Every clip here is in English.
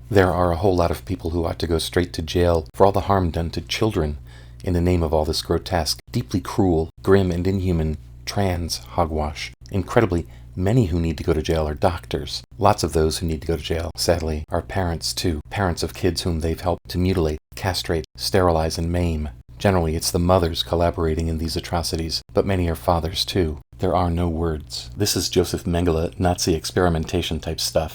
There are a whole lot of people who ought to go straight to jail for all the harm done to children in the name of all this grotesque, deeply cruel, grim, and inhuman trans hogwash. Incredibly, many who need to go to jail are doctors. Lots of those who need to go to jail, sadly, are parents too. Parents of kids whom they've helped to mutilate, castrate, sterilize, and maim. Generally, it's the mothers collaborating in these atrocities, but many are fathers too. There are no words. This is Joseph Mengele, Nazi experimentation type stuff.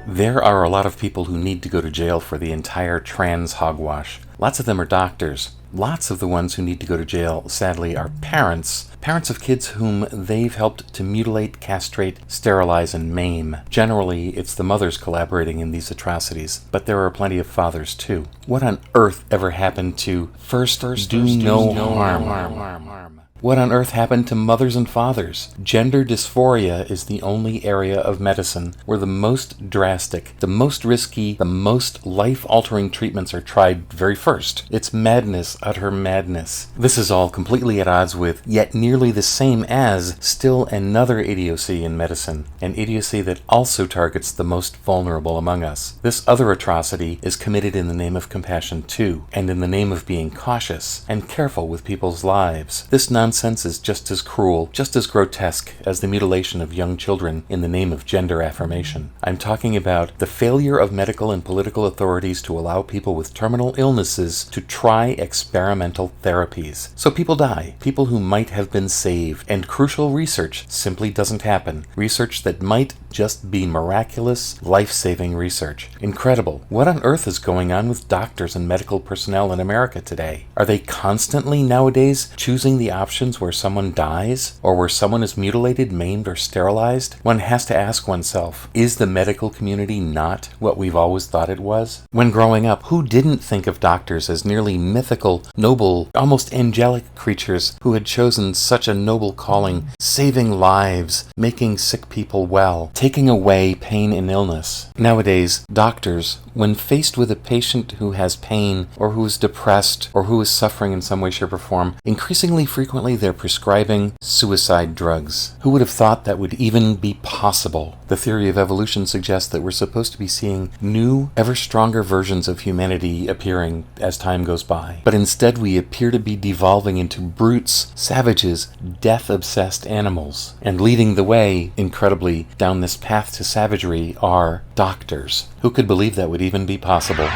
There are a lot of people who need to go to jail for the entire trans hogwash. Lots of them are doctors. Lots of the ones who need to go to jail, sadly, are parents of kids whom they've helped to mutilate, castrate, sterilize, and maim. Generally, it's the mothers collaborating in these atrocities, but there are plenty of fathers too. What on earth ever happened to first do no harm? What on earth happened to mothers and fathers? Gender dysphoria is the only area of medicine where the most drastic, the most risky, the most life-altering treatments are tried very first. It's madness, utter madness. This is all completely at odds with, yet nearly the same as, still another idiocy in medicine, an idiocy that also targets the most vulnerable among us. This other atrocity is committed in the name of compassion too, and in the name of being cautious and careful with people's lives. This nonsense is just as cruel, just as grotesque as the mutilation of young children in the name of gender affirmation. I'm talking about the failure of medical and political authorities to allow people with terminal illnesses to try experimental therapies. So people die, people who might have been saved, and crucial research simply doesn't happen. Research that might just be miraculous, life-saving research. Incredible. What on earth is going on with doctors and medical personnel in America today? Are they constantly nowadays choosing the options where someone dies, or where someone is mutilated, maimed, or sterilized? One has to ask oneself, is the medical community not what we've always thought it was? When growing up, who didn't think of doctors as nearly mythical, noble, almost angelic creatures who had chosen such a noble calling, saving lives, making sick people well, taking away pain and illness? Nowadays, doctors, when faced with a patient who has pain, or who is depressed, or who is suffering in some way, shape, or form, increasingly frequently they're prescribing suicide drugs. Who would have thought that would even be possible? The theory of evolution suggests that we're supposed to be seeing new, ever stronger versions of humanity appearing as time goes by. But instead we appear to be devolving into brutes, savages, death-obsessed animals. And leading the way, incredibly, down this path to savagery are doctors. Who could believe that would even be possible?